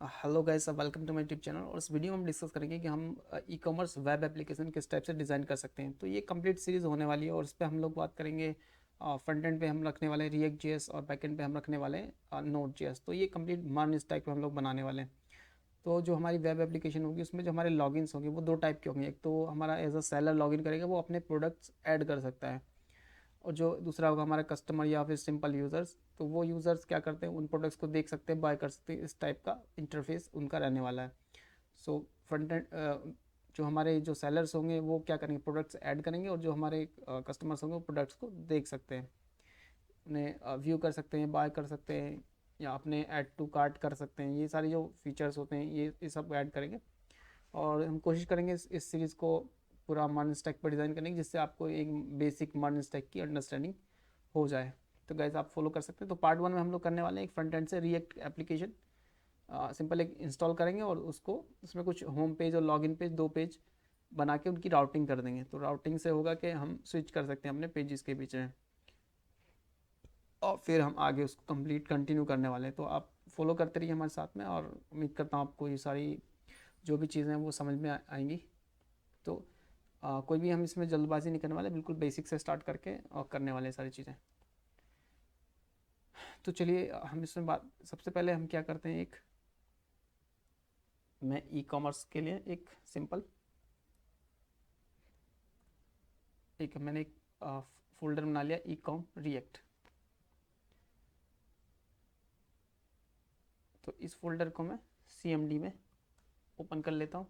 Hello guys, welcome to my YouTube channel. और इस video में हम डिस्कस करेंगे कि हम ई कॉमर्स वेब एप्लीकेशन किस टाइप से डिज़ाइन कर सकते हैं। तो ये कंप्लीट सीरीज़ होने वाली है और इस पर हम लोग बात करेंगे। फ्रंट एंड पे हम रखने वाले हैं रिएक्ट जेएस और बैक एंड पे हम रखने वाले हैं नोड जेएस। तो ये कंप्लीट मान इस टाइप पे हम लोग बनाने वाले हैं। तो जो हमारी वेब एप्लीकेशन होगी उसमें जो हमारे लॉगिन्स होंगे वो दो टाइप के होंगे। एक तो हमारा एज अ सेलर लॉगिन करेगा, वो अपने प्रोडक्ट्स ऐड कर सकता है। और जो दूसरा होगा हमारा कस्टमर या फिर सिंपल यूज़र्स, तो वो यूज़र्स क्या करते हैं, उन प्रोडक्ट्स को देख सकते हैं, बाय कर सकते हैं। इस टाइप का इंटरफेस उनका रहने वाला है। सो फ्रंट एंड जो हमारे जो सेलर्स होंगे वो क्या करेंगे, प्रोडक्ट्स ऐड करेंगे, और जो हमारे कस्टमर्स होंगे वो प्रोडक्ट्स को देख सकते हैं, उन्हें व्यू कर सकते हैं, बाय कर सकते हैं, या अपने ऐड टू कार्ट कर सकते हैं। ये सारी जो फीचर्स होते हैं ये सब ऐड करेंगे। और हम कोशिश करेंगे इस सीरीज़ को पूरा मर्न स्टैक पर डिज़ाइन करने की, जिससे आपको एक बेसिक मर्न स्टैक की अंडरस्टैंडिंग हो जाए। तो गाइस आप फॉलो कर सकते हैं। तो पार्ट 1 में हम लोग करने वाले हैं एक फ्रंट एंड से रिएक्ट एप्लीकेशन सिंपल एक इंस्टॉल करेंगे, और उसको उसमें कुछ होम पेज और लॉगिन पेज, दो पेज बना के उनकी राउटिंग कर देंगे। तो राउटिंग से होगा कि हम स्विच कर सकते हैं अपने पेजेस के बीच में, और फिर हम आगे उसको कंप्लीट कंटिन्यू करने वाले हैं। तो आप फॉलो करते रहिए हमारे साथ में, और उम्मीद करता हूँ आपको ये सारी जो भी चीज़ें हैं वो समझ में आएंगी। तो कोई भी हम इसमें जल्दबाजी नहीं करने वाले, बिल्कुल बेसिक से स्टार्ट करके और करने वाले सारी चीज़ें। तो चलिए हम इसमें बात, सबसे पहले हम क्या करते हैं, एक मैं ई कॉमर्स के लिए एक सिंपल एक मैंने एक फोल्डर बना लिया, ई कॉम रिएक्ट। तो इस फोल्डर को मैं CMD में ओपन कर लेता हूँ।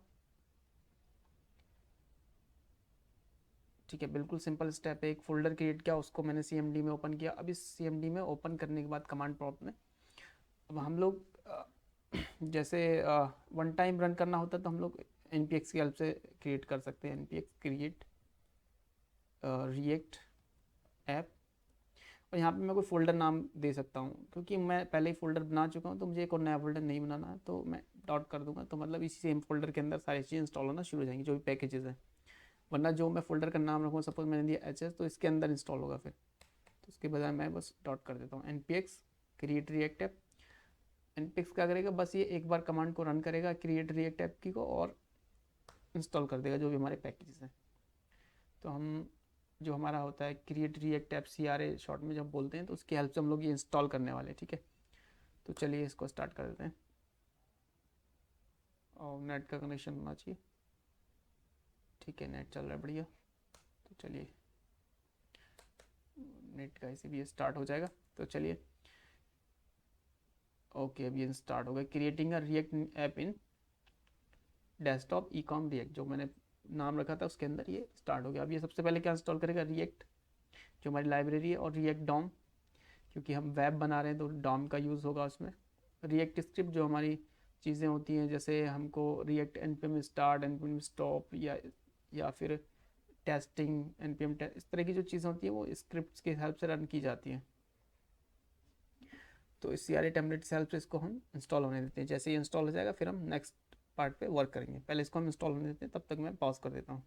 ठीक है, बिल्कुल सिंपल स्टेप है। एक फोल्डर क्रिएट किया, उसको मैंने CMD में ओपन किया। अब इस CMD में ओपन करने के बाद कमांड प्रॉम्प्ट में अब हम लोग जैसे वन टाइम रन करना होता है तो हम लोग npx की हेल्प से क्रिएट कर सकते हैं। npx क्रिएट रिएक्ट ऐप, और यहाँ पे मैं कोई फोल्डर नाम दे सकता हूँ, क्योंकि मैं पहले ही फोल्डर बना चुका हूँ तो मुझे एक और नया फोल्डर नहीं बनाना है। तो मैं डॉट कर दूंगा, तो मतलब इसी सेम फोल्डर के अंदर सारी चीज़ें इंस्टॉल होना शुरू हो जाएंगी, जो भी पैकेजेस हैं। वरना जो मैं फोल्डर का नाम रखूँगा, सपोज मैंने दिया HS, तो इसके अंदर इंस्टॉल होगा फिर। तो उसके बजाय मैं बस डॉट कर देता हूँ npx create react app. npx क्या करेगा, बस ये एक बार कमांड को रन करेगा क्रिएट रिएक्ट ऐप की को, और इंस्टॉल कर देगा जो भी हमारे पैकेजेस हैं। तो हम जो हमारा होता है create react app, CRA short में जब बोलते हैं, तो उसकी हेल्प से हम लोग ये इंस्टॉल करने वाले हैं। ठीक है, तो चलिए इसको स्टार्ट कर देते हैं। और नेट का कनेक्शन होना चाहिए। ठीक है, नेट चल रहा है बढ़िया। तो चलिए नेट का इसी भी स्टार्ट हो जाएगा। तो चलिए ओके, अब ये स्टार्ट हो गया। Creating a react app in desktop e com react, जो मैंने नाम रखा था उसके अंदर ये स्टार्ट हो गया। अब ये सबसे पहले क्या इंस्टॉल करेगा, रिएक्ट जो हमारी लाइब्रेरी है, और रिएक्ट डॉम, क्योंकि हम वेब बना रहे हैं तो डॉम का यूज़ होगा उसमें। रिएक्ट स्क्रिप्ट जो हमारी चीज़ें होती हैं, जैसे हमको react npm start, npm stop, या फिर टेस्टिंग, npm टेस्ट, इस तरह की जो चीज़ें होती हैं वो स्क्रिप्ट्स की हेल्प से रन की जाती हैं। तो इस CRA टेम्पलेट से हेल्प से इसको हम इंस्टॉल होने देते हैं। जैसे ही इंस्टॉल हो जाएगा फिर हम नेक्स्ट पार्ट पे वर्क करेंगे। पहले इसको हम इंस्टॉल होने देते हैं, तब तक मैं पॉज कर देता हूँ।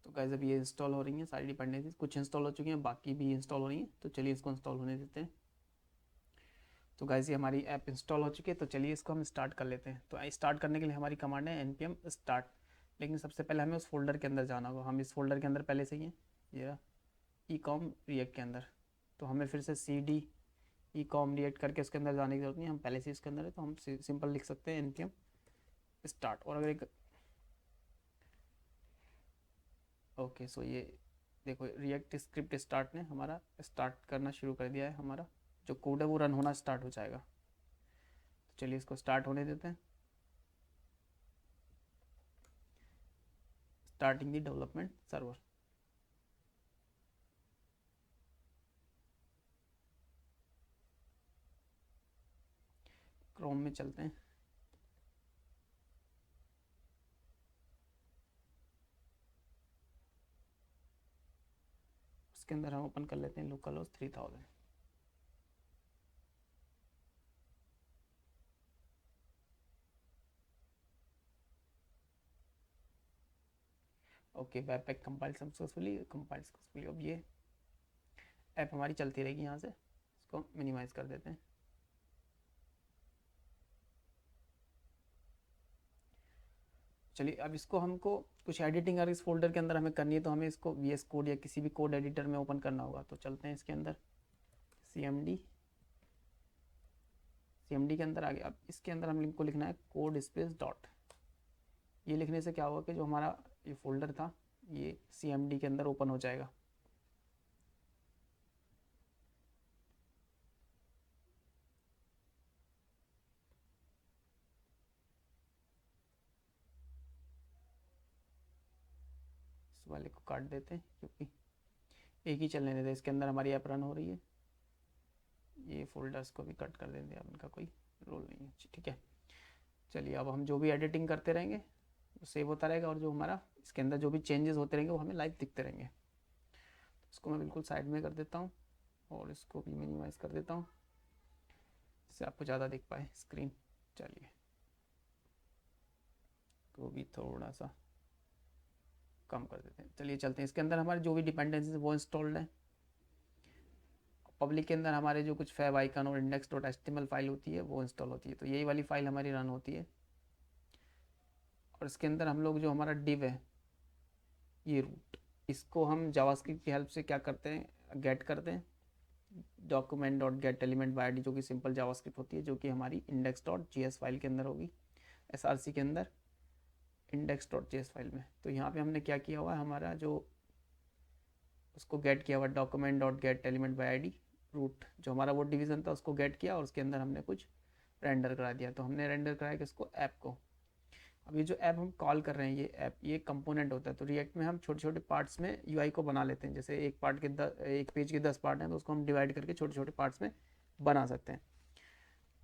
तो गाइस अभी ये इंस्टॉल हो रही हैं सारी डिपेंडेंसीज, कुछ इंस्टॉल हो चुकी हैं, बाकी भी इंस्टॉल हो रही हैं। तो चलिए इसको इंस्टॉल होने देते हैं। तो गाइस ये हमारी ऐप इंस्टॉल हो चुकी है। तो चलिए इसको हम स्टार्ट कर लेते हैं। तो स्टार्ट करने के लिए हमारी कमांड है npm स्टार्ट, लेकिन सबसे पहले हमें उस फोल्डर के अंदर जाना होगा। हम इस फोल्डर के अंदर पहले से ही हैं, ये ई कॉम रिएक्ट के अंदर। तो हमें फिर से CD ई कॉम रिएक्ट करके उसके अंदर जाने की जरूरत नहीं, हम पहले से इसके अंदर है। तो हम सिंपल लिख सकते हैं npm स्टार्ट। और अगर एक ओके, सो ये देखो रिएक्ट स्क्रिप्ट स्टार्ट ने हमारा स्टार्ट करना शुरू कर दिया है। हमारा जो कोड है वो रन होना स्टार्ट हो जाएगा। तो चलिए इसको स्टार्ट होने देते हैं। Starting the development server. Chrome में चलते हैं। उसके अंदर हम ओपन कर लेते हैं local host 3000। Okay, web pack compile successfully. अब ये ऐप हमारी चलती रहेगी। यहाँ से इसको मिनिमाइज कर देते हैं। चलिए अब इसको हमको कुछ एडिटिंग अगर इस फोल्डर के अंदर हमें करनी है तो हमें इसको VS कोड या किसी भी कोड एडिटर में ओपन करना होगा। तो चलते हैं इसके अंदर, CMD के अंदर आ गया। अब इसके अंदर हम लिंक को लिखना है कोड स्पेस डॉट। ये लिखने से क्या होगा कि जो हमारा ये फोल्डर था ये CMD के अंदर ओपन हो जाएगा। इस वाले को काट देते हैं क्योंकि एक ही चलने देते हैं, इसके अंदर हमारी ऐप रन हो रही है। ये फोल्डर्स को भी कट कर देंगे, अब इनका कोई रोल नहीं है। ठीक है, चलिए अब हम जो भी एडिटिंग करते रहेंगे वो सेव होता रहेगा और जो हमारा इसके अंदर जो भी चेंजेस होते रहेंगे वो हमें लाइव दिखते रहेंगे। तो इसको मैं बिल्कुल साइड में कर देता हूँ और इसको भी मिनिमाइज कर देता हूँ जिससे आपको ज़्यादा दिख पाए स्क्रीन। चलिए तो भी थोड़ा सा कम कर देते हैं। चलिए चलते हैं, इसके अंदर हमारे जो भी डिपेंडेंसीज वो इंस्टॉल्ड है। पब्लिक के अंदर हमारे जो कुछ फैब आइकन और index.html फाइल होती है वो इंस्टॉल होती है। तो यही वाली फाइल हमारी रन होती है और इसके अंदर हम लोग जो हमारा डिव है ये रूट, इसको हम जावास्क्रिप्ट की हेल्प से क्या करते हैं, गेट करते हैं document.getElementById, जो कि सिंपल जावास्क्रिप्ट होती है, जो कि हमारी index.js फाइल के अंदर होगी, src के अंदर index.js फाइल में। तो यहाँ पे हमने क्या किया हुआ है, हमारा जो उसको गेट किया हुआ document.getElementById रूट, जो हमारा वो डिवीज़न था उसको गेट किया और उसके अंदर हमने कुछ रेंडर करा दिया। तो हमने रेंडर कराया किसको, ऐप को। अब ये जो ऐप हम कॉल कर रहे हैं ये ऐप, ये कंपोनेंट होता है। तो रिएक्ट में हम छोटे छोटे पार्ट्स में यूआई को बना लेते हैं। जैसे एक पेज के 10 पार्ट हैं तो उसको हम डिवाइड करके छोटे छोटे पार्ट्स में बना सकते हैं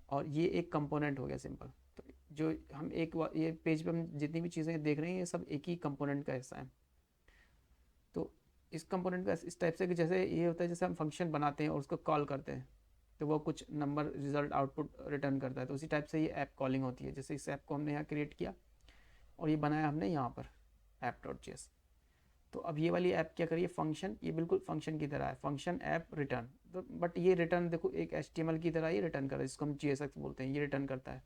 और ये एक कंपोनेंट हो गया सिंपल। तो जो हम ये पेज पे हम जितनी भी चीज़ें देख रहे हैं ये सब एक ही कंपोनेंट का हिस्सा है। तो इस कंपोनेंट का इस टाइप से कि जैसे ये होता है, जैसे हम फंक्शन बनाते हैं और उसको कॉल करते हैं तो वो कुछ नंबर रिजल्ट आउटपुट रिटर्न करता है। तो उसी टाइप से ये ऐप कॉलिंग होती है। जैसे इस ऐप को हमने यहाँ क्रिएट किया और ये बनाया हमने यहाँ पर app.js। तो अब ये वाली ऐप क्या करिए, फंक्शन, ये बिल्कुल फंक्शन की तरह है, फंक्शन ऐप रिटर्न। तो बट ये रिटर्न देखो एक HTML की तरह ये रिटर्न कर रहा है, जिसको हम JSX बोलते हैं, ये रिटर्न करता है।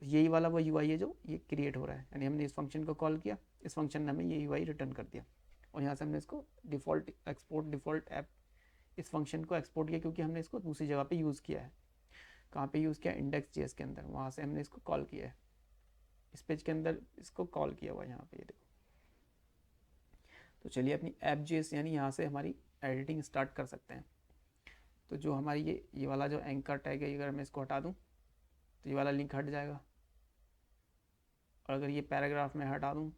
यही वाला वो UI है जो ये क्रिएट हो रहा है, यानी हमने इस फंक्शन को कॉल किया, इस फंक्शन ने हमें ये UI रिटर्न कर दिया और यहाँ से हमने इसको डिफ़ॉल्ट ऐप इस फंक्शन को एक्सपोर्ट किया क्योंकि हमने इसको दूसरी जगह पे यूज़ किया है। कहाँ पे यूज़ किया, index.js के अंदर, वहाँ से हमने इसको कॉल किया है। इस पेज के अंदर इसको कॉल किया हुआ है यहाँ पे, ये देखो। तो चलिए अपनी app.js यानी यहाँ से हमारी एडिटिंग स्टार्ट कर सकते हैं। तो जो हमारी ये वाला जो एंकर टैग है, अगर मैं इसको हटा दूँ तो ये वाला लिंक हट जाएगा और अगर ये पैराग्राफ में हटा दूँ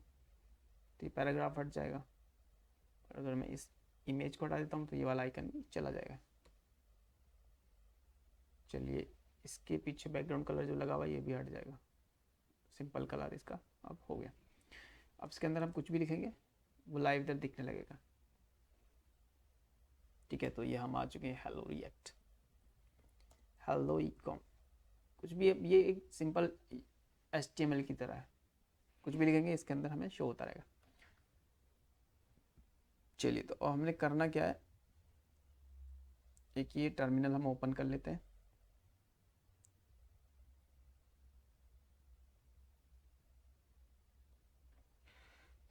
तो ये पैराग्राफ हट जाएगा और अगर मैं इस इमेज को हटा देता हूँ तो ये वाला आइकन भी चला जाएगा। चलिए इसके पीछे बैकग्राउंड कलर जो लगा हुआ है ये भी हट जाएगा, सिंपल कलर इसका अब हो गया। अब इसके अंदर हम कुछ भी लिखेंगे वो लाइव इधर दिखने लगेगा। ठीक है, तो ये हम आ चुके हैं हेलो रिएक्ट, हेलो ecom, कुछ भी, ये एक सिंपल HTML की तरह है, कुछ भी लिखेंगे इसके अंदर हमें शो होता रहेगा। चलिए तो हमने करना क्या है, एक ये टर्मिनल हम ओपन कर लेते हैं।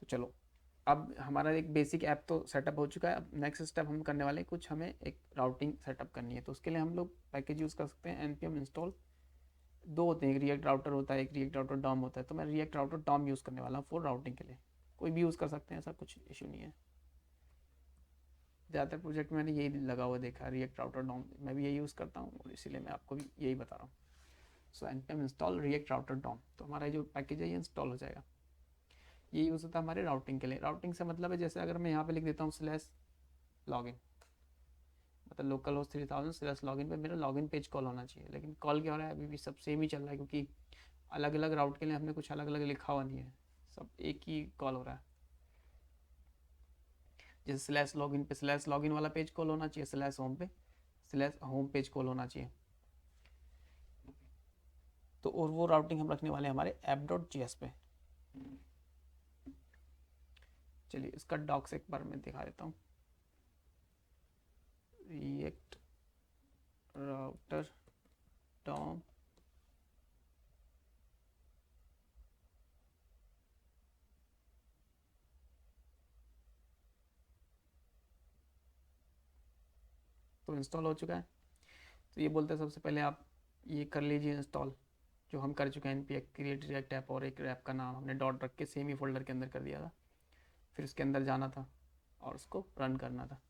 तो चलो अब हमारा एक बेसिक ऐप तो सेटअप हो चुका है। अब नेक्स्ट स्टेप हम करने वाले हैं, कुछ हमें एक राउटिंग सेटअप करनी है। तो उसके लिए हम लोग पैकेज यूज़ कर सकते हैं npm इंस्टॉल, दो होते हैं, एक रिएक्ट राउटर होता है, एक रिएक्ट राउटर डॉम होता है। तो मैं रिएक्ट राउटर डॉम यूज़ करने वाला हूँ फॉर राउटिंग के लिए, कोई भी यूज़ कर सकते हैं, ऐसा कुछ इशू नहीं है। ज़्यादातर प्रोजेक्ट में मैंने यही लगा हुआ देखा है, रिएक्ट राउटर डॉम, मैं भी यही यूज़ करता हूँ और इसीलिए मैं आपको भी यही बता रहा हूँ। So npm install React router DOM, तो हमारा जो पैकेज है ये इंस्टॉल हो जाएगा। ये यूज़ होता है हमारे राउटिंग के लिए। राउटिंग से मतलब है जैसे अगर मैं यहाँ पे लिख देता हूँ /login, मतलब लोकल होस्ट 3000 /login पे मेरा लॉगिन पेज कॉल होना चाहिए। लेकिन कॉल क्या हो रहा है, अभी भी सब सेम ही चल रहा है क्योंकि अलग अलग राउट के लिए हमने कुछ अलग अलग लिखा हुआ नहीं है, सब एक ही कॉल हो रहा है। जैसे /login पे /login वाला पेज कॉल होना चाहिए, /home पे /home पेज कॉल होना चाहिए। तो और वो राउटिंग हम रखने वाले हैं हमारे app.js पे। चलिए इसका डॉक्स एक बार मैं दिखा देता हूँ। रिएक्ट राउटर डॉम, तो इंस्टॉल हो चुका है। तो ये बोलते हैं सबसे पहले आप ये कर लीजिए इंस्टॉल, जो हम कर चुके हैं npm क्रिएट रिएक्ट ऐप, और एक ऐप का नाम हमने डॉट रख के सेम ही फोल्डर के अंदर कर दिया था। फिर उसके अंदर जाना था और उसको रन करना था,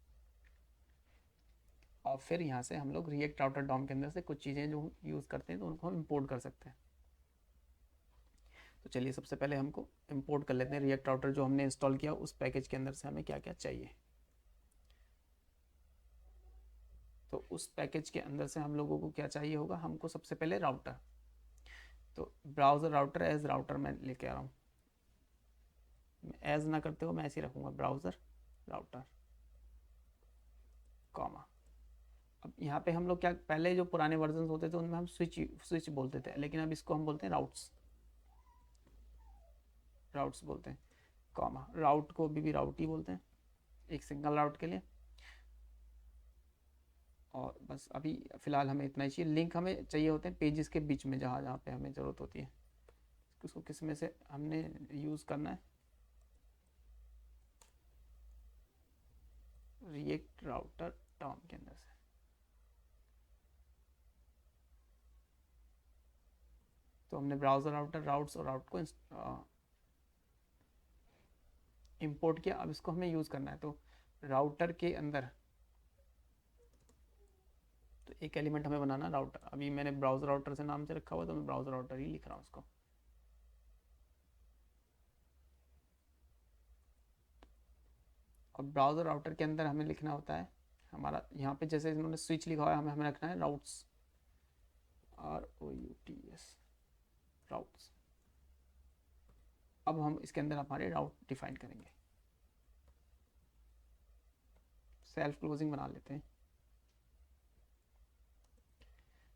और फिर यहाँ से हम लोग रिएक्ट राउटर डॉम के अंदर से कुछ चीज़ें जो यूज़ करते हैं तो उनको हम इंपोर्ट कर सकते हैं। तो चलिए सबसे पहले हमको इंपोर्ट कर लेते हैं रिएक्ट राउटर जो हमने इंस्टॉल किया, उस पैकेज के अंदर से हमें क्या क्या चाहिए। तो उस पैकेज के अंदर से हम लोगों को क्या चाहिए होगा, हमको सबसे पहले राउटर। तो ब्राउज़र राउटर एज राउटर मैं लेके आ रहा हूँ, एज ना करते हो मैं ऐसे ही रखूँगा ब्राउज़र राउटर कॉमा। अब यहाँ पे हम लोग क्या, पहले जो पुराने वर्जन होते थे उनमें हम स्विच बोलते थे, लेकिन अब इसको हम बोलते हैं राउट्स बोलते हैं कॉमा। राउट को अभी भी राउट ही बोलते हैं एक सिंगल राउट के लिए। और बस अभी फ़िलहाल हमें इतना ही चाहिए। लिंक हमें चाहिए होते हैं पेजेस के बीच में, जहाँ जहाँ पे हमें ज़रूरत होती है। उसको किस में से हमने यूज़ करना है, रिएक्ट राउटर टॉम के अंदर से। तो हमने ब्राउज़र राउटर राउट्स और राउट को इंपोर्ट किया। अब इसको हमें यूज़ करना है। तो राउटर के अंदर तो एक एलिमेंट हमें बनाना राउटर। अभी मैंने ब्राउज़र राउटर से नाम से रखा हुआ, तो मैं ब्राउज़र राउटर ही लिख रहा हूँ उसको। और ब्राउज़र राउटर के अंदर हमें लिखना होता है हमारा, यहाँ पे जैसे इन्होंने स्विच लिखा हुआ है, हमें रखना है राउट्स, ROUTS राउट्स। अब हम इसके अंदर हमारे राउट डिफाइन करेंगे। सेल्फ क्लोजिंग बना लेते हैं।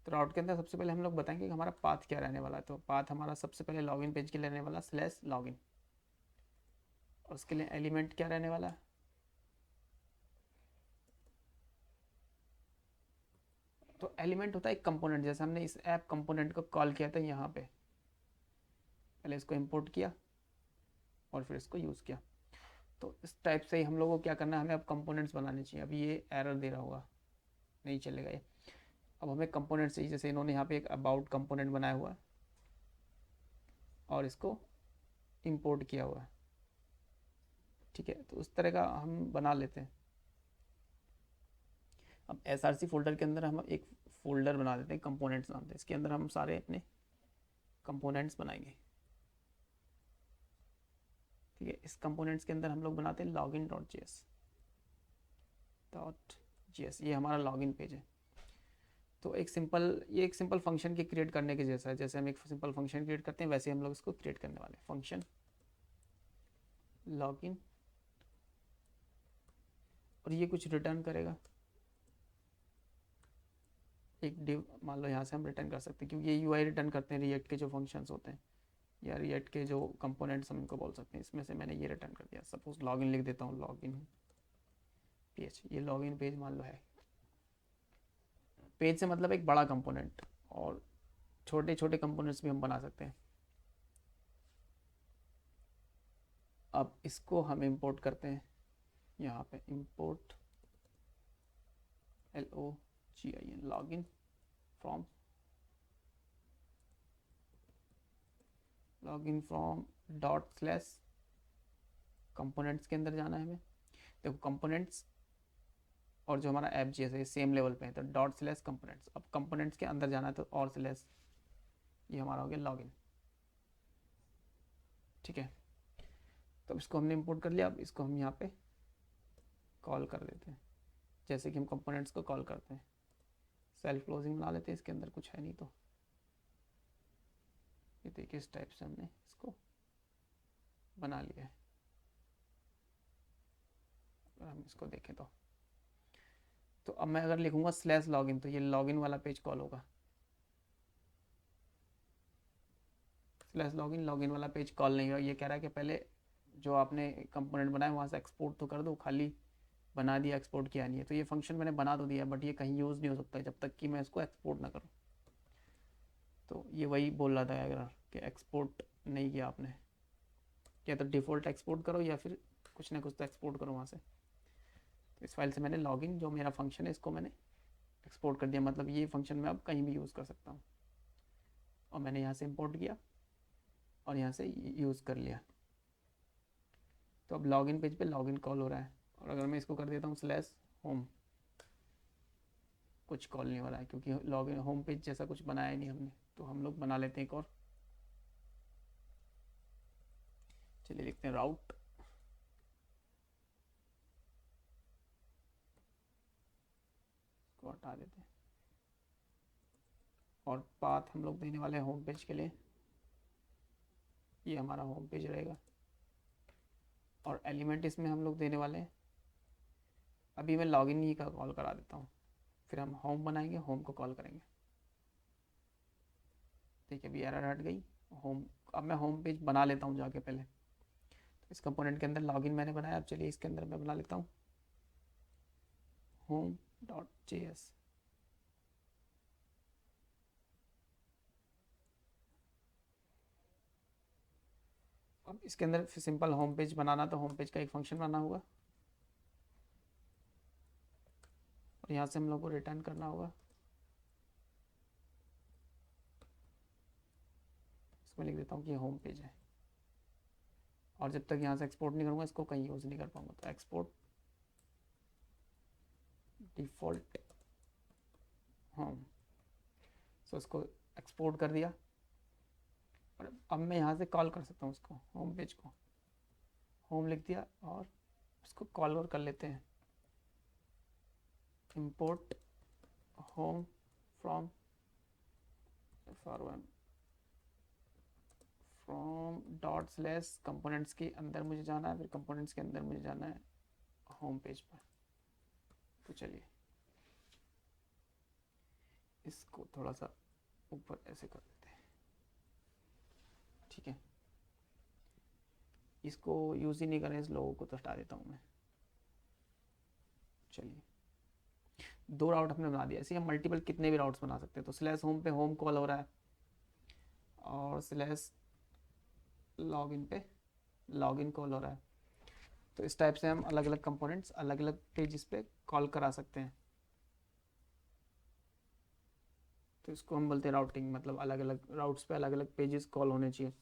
तो राउट के अंदर सबसे पहले हम लोग बताएंगे कि हमारा पाथ क्या रहने वाला है। तो पाथ हमारा सबसे पहले लॉगिन पेज के लिए रहने वाला /login, और उसके लिए एलिमेंट क्या रहने वाला है, तो एलिमेंट होता है एक कंपोनेंट। जैसे हमने इस ऐप कंपोनेंट को कॉल किया था यहाँ पे, पहले इसको इंपोर्ट किया और फिर इसको यूज़ किया। तो इस टाइप से ही हम लोगों को क्या करना है, हमें अब कंपोनेंट्स बनाने चाहिए। अभी ये एरर दे रहा होगा, नहीं चलेगा ये। अब हमें कंपोनेंट्स चाहिए। जैसे इन्होंने यहाँ पे एक अबाउट कंपोनेंट बनाया हुआ है और इसको इंपोर्ट किया हुआ है, ठीक है। तो उस तरह का हम बना लेते हैं। अब SRC फोल्डर के अंदर हम एक फोल्डर बना देते हैं कंपोनेंट्स नाम से। इसके अंदर हम सारे अपने कंपोनेंट्स बनाएंगे, ठीक है। इस कंपोनेंट्स के अंदर हम लोग बनाते हैं login.js, ये हमारा लॉगिन पेज है। तो एक सिंपल फंक्शन के क्रिएट करने के जैसा है। जैसे हम एक सिंपल फंक्शन क्रिएट करते हैं, वैसे हम लोग इसको क्रिएट करने वाले हैं। फंक्शन लॉगिन, और ये कुछ रिटर्न करेगा, एक डिव मान लो। यहाँ से हम रिटर्न कर सकते हैं, क्योंकि ये UI रिटर्न करते हैं रिएक्ट के जो फंक्शंस होते हैं, या रिएक्ट के जो कंपोनेंट्स हम इनको बोल सकते हैं। इसमें से मैंने ये रिटर्न कर दिया। सपोज लॉगिन लिख देता हूँ, लॉगिन पेज। ये लॉगिन पेज मान लो है। पेज से मतलब एक बड़ा कंपोनेंट, और छोटे छोटे कंपोनेंट्स भी हम बना सकते हैं। अब इसको हम इंपोर्ट करते हैं यहाँ पे, import LOGIN login from ./components के अंदर जाना है हमें। देखो कंपोनेंट्स और जो हमारा ऐप जैसे सेम लेवल पे है, तो ./कंपोनेंट्स। अब कंपोनेंट्स के अंदर जाना है तो और स्लैश, ये हमारा हो गया लॉगिन, ठीक है। तो इसको हमने इंपोर्ट कर लिया। अब इसको हम यहाँ पे कॉल कर देते हैं, जैसे कि हम कंपोनेंट्स को कॉल करते हैं। सेल्फ क्लोजिंग बना लेते हैं, इसके अंदर कुछ है नहीं। तो ये देखिए इस टाइप से हमने इसको बना लिया है। अगर हम इसको देखें तो अब मैं अगर लिखूंगा /login, तो ये लॉगिन वाला पेज कॉल होगा। /login लॉगिन वाला पेज कॉल नहीं होगा। ये कह रहा है कि पहले जो आपने कंपोनेंट बनाया वहाँ से एक्सपोर्ट तो कर दो, खाली बना दिया, एक्सपोर्ट किया नहीं है। तो ये फंक्शन मैंने बना तो दिया, बट ये कहीं यूज़ नहीं हो सकता जब तक कि मैं इसको एक्सपोर्ट ना करूँ। तो ये वही बोल रहा था अगर कि एक्सपोर्ट नहीं किया आपने, या तो डिफ़ॉल्ट एक्सपोर्ट करो या फिर कुछ ना कुछ तो एक्सपोर्ट करो वहाँ से। तो इस फाइल से मैंने लॉगिन जो मेरा फंक्शन है इसको मैंने एक्सपोर्ट कर दिया, मतलब ये फंक्शन मैं अब कहीं भी यूज़ कर सकता हूँ। और मैंने यहाँ से इंपोर्ट किया और यहाँ से यूज़ कर लिया। तो अब लॉगिन पेज पे लॉगिन कॉल हो रहा है। और अगर मैं इसको कर देता हूँ /home, कुछ कॉल नहीं हो रहा है क्योंकि लॉगिन होम पेज जैसा कुछ बनाया नहीं हमने। तो हम लोग बना लेते हैं एक और, चलिए लिखते हैं राउट, इसको हटा देते हैं। और पाथ हम लोग देने वाले हैं होम पेज के लिए, ये हमारा होम पेज रहेगा। और एलिमेंट इसमें हम लोग देने वाले हैं, अभी मैं लॉगिन ही का कॉल करा देता हूँ, फिर हम होम बनाएंगे, होम को कॉल करेंगे। ठीक है, अभी एरर हट गई होम। अब मैं होम पेज बना लेता हूँ जाके पहले। तो इस कंपोनेंट के अंदर लॉगिन मैंने बनाया, अब चलिए इसके अंदर मैं बना लेता हूँ home.js। अब इसके अंदर सिंपल होम पेज बनाना, तो होम पेज का एक फंक्शन बनाना होगा और यहाँ से हम लोग को रिटर्न करना होगा। इसमें लिख देता हूँ कि होम पेज है। और जब तक यहाँ से एक्सपोर्ट नहीं करूँगा इसको कहीं यूज़ नहीं कर पाऊँगा, तो एक्सपोर्ट डिफ़ॉल्ट होम। सो इसको एक्सपोर्ट कर दिया और अब मैं यहाँ से कॉल कर सकता हूँ उसको, होम पेज को। होम लिख दिया और उसको कॉल और कर लेते हैं, import home from ./components के अंदर मुझे जाना है, फिर कंपोनेंट्स के अंदर मुझे जाना है होम पेज पर। तो चलिए इसको थोड़ा सा ऊपर ऐसे कर देते हैं। ठीक है, इसको यूज़ ही नहीं करें इस लोगों को, तो हटा देता हूँ मैं। चलिए 2 राउट हमने बना दिया, ऐसे हम मल्टीपल कितने भी राउट्स बना सकते हैं। तो /home पे होम कॉल हो रहा है और /login पे लॉगिन कॉल हो रहा है। तो इस टाइप से हम अलग अलग कंपोनेंट्स अलग अलग पेजेस पे कॉल करा सकते हैं। तो इसको हम बोलते हैं राउटिंग, मतलब अलग अलग राउट्स पे अलग अलग पेजेस कॉल होने चाहिए।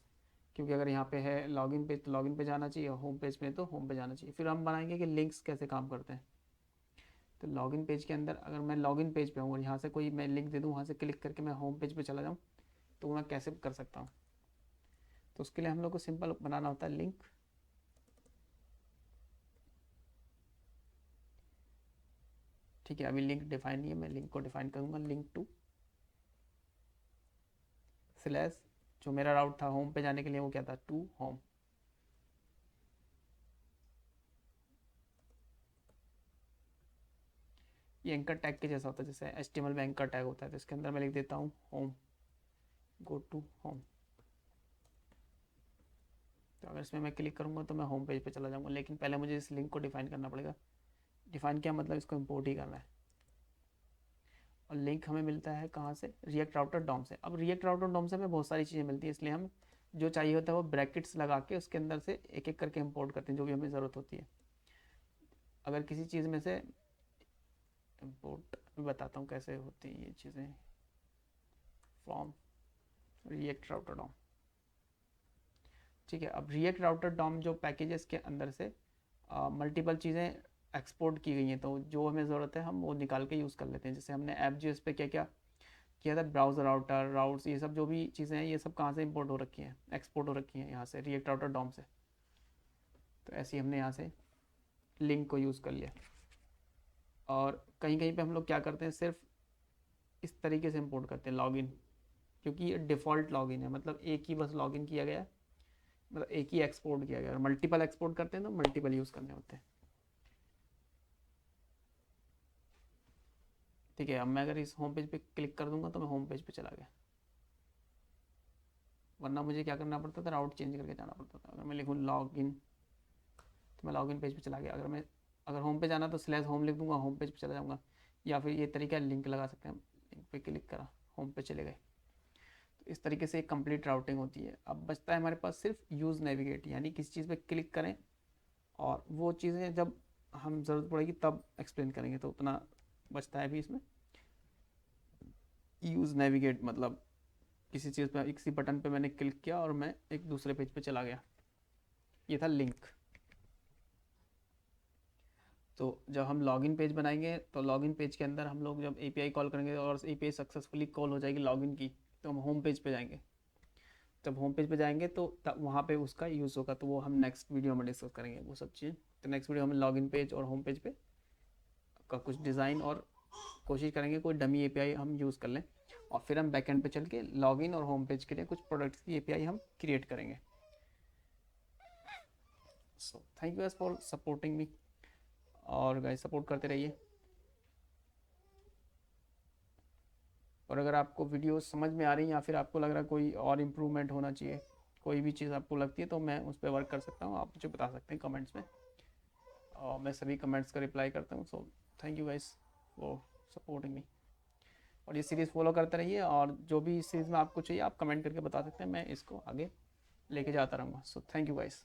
क्योंकि अगर यहाँ पे है लॉगिन पेज तो लॉगिन पे जाना चाहिए, होम पेज में तो होम पे जाना चाहिए। फिर हम बनाएंगे कि लिंक्स कैसे काम करते हैं। तो लॉगिन पेज के अंदर अगर मैं लॉगिन पेज पे हूँ और यहाँ से कोई मैं लिंक दे दूँ, वहाँ से क्लिक करके मैं होम पेज पे चला जाऊँ, तो मैं कैसे कर सकता हूँ। तो उसके लिए हम लोग को सिंपल बनाना होता है लिंक। ठीक है, अभी लिंक डिफाइन नहीं है, मैं लिंक को डिफाइन करूँगा, लिंक टू / जो मेरा राउट था होम पे जाने के लिए वो क्या था, टू होम। ये एंकर टैग के जैसा होता है, जैसे HTML में एंकर टैग होता है। तो इसके अंदर मैं लिख देता हूँ होम, गो टू होम। तो अगर इसमें मैं क्लिक करूँगा तो मैं होम पेज पे चला जाऊँगा, लेकिन पहले मुझे इस लिंक को डिफाइन करना पड़ेगा। डिफाइन क्या मतलब, इसको इम्पोर्ट ही करना है। और लिंक हमें मिलता है कहाँ से, रिएक्ट राउटर डॉम से। अब रिएक्ट राउटर डॉम से हमें बहुत सारी चीज़ें मिलती है, इसलिए हम जो चाहिए होता है वो ब्रैकेट्स लगा के उसके अंदर से एक एक करके इम्पोर्ट करते हैं जो भी हमें ज़रूरत होती है। अगर किसी चीज़ में से इम्पोर्ट बताता हूँ कैसे होती हैं ये चीज़ें, फ्रॉम रिएक्ट राउटर डॉम। ठीक है, अब रिएक्ट राउटर डॉम जो पैकेजेस के अंदर से मल्टीपल चीज़ें एक्सपोर्ट की गई हैं, तो जो हमें ज़रूरत है हम वो निकाल के यूज़ कर लेते हैं। जैसे हमने ऐप.js पे क्या क्या किया था, ब्राउज़र राउटर राउट्स, ये सब जो भी चीज़ें हैं ये सब कहाँ से इंपोर्ट हो रखी हैं, एक्सपोर्ट हो रखी हैं यहाँ से रिएक्ट राउटर डॉम से। तो ऐसे ही हमने यहाँ से लिंक को यूज़ कर लिया। और कहीं कहीं पे हम लोग क्या करते हैं, सिर्फ इस तरीके से इंपोर्ट करते हैं लॉगिन, क्योंकि ये डिफ़ॉल्ट लॉगिन है, मतलब एक ही बस लॉगिन किया गया, मतलब एक ही एक्सपोर्ट किया गया। मल्टीपल एक्सपोर्ट करते हैं तो मल्टीपल यूज़ करने होते हैं। ठीक है, अब मैं अगर इस होम पेज पे क्लिक कर दूंगा तो मैं होम पेज पे चला गया, वरना मुझे क्या करना पड़ता था, राउट चेंज करके जाना पड़ता था। अगर मैं लिखूँ लॉगिन तो मैं लॉगिन पेज पे चला गया। अगर होम पे जाना तो /home लिख दूंगा, होम पेज पे चला जाऊँगा। या फिर ये तरीका लिंक लगा सकते हैं, लिंक पे क्लिक करा होम पे चले गए। तो इस तरीके से एक कंप्लीट राउटिंग होती है। अब बचता है हमारे पास सिर्फ यूज़ नेविगेट, यानी किसी चीज़ पे क्लिक करें और वो चीज़ें जब हम ज़रूरत पड़ेगी तब एक्सप्लेन करेंगे, तो उतना बचता है अभी इसमें। यूज़ नेविगेट मतलब किसी चीज़ पे, किसी बटन पे मैंने क्लिक किया और मैं एक दूसरे पेज पे चला गया, ये था लिंक। तो जब हम लॉगिन पेज बनाएंगे तो लॉगिन पेज के अंदर हम लोग जब एपीआई कॉल करेंगे और एपीआई सक्सेसफुली कॉल हो जाएगी लॉगिन की, तो हम होम पेज पे जाएंगे। जब होम पेज पे जाएंगे तो तब वहाँ पे उसका यूज़ होगा, तो वो हम नेक्स्ट वीडियो में डिस्कस करेंगे वो सब चीज़। तो नेक्स्ट वीडियो में लॉगिन पेज और होम पेज पे का कुछ डिज़ाइन और कोशिश करेंगे कोई डमी एपीआई हम यूज़ कर लें, और फिर हम बैकएंड पे चल के लॉगिन और होम पेज के लिए कुछ प्रोडक्ट्स की एपीआई हम क्रिएट करेंगे। So thank you guys for supporting me, और गाइस सपोर्ट करते रहिए। और अगर आपको वीडियो समझ में आ रही है या फिर आपको लग रहा है कोई और इम्प्रूवमेंट होना चाहिए, कोई भी चीज़ आपको लगती है, तो मैं उस पर वर्क कर सकता हूँ, आप मुझे बता सकते हैं कमेंट्स में, और मैं सभी कमेंट्स का रिप्लाई करता हूँ। So thank you guys for supporting me, और ये सीरीज़ फॉलो करते रहिए, और जो भी इस सीरीज़ में आपको चाहिए आप कमेंट करके बता सकते हैं, मैं इसको आगे लेके जाता रहूँगा। So thank you guys.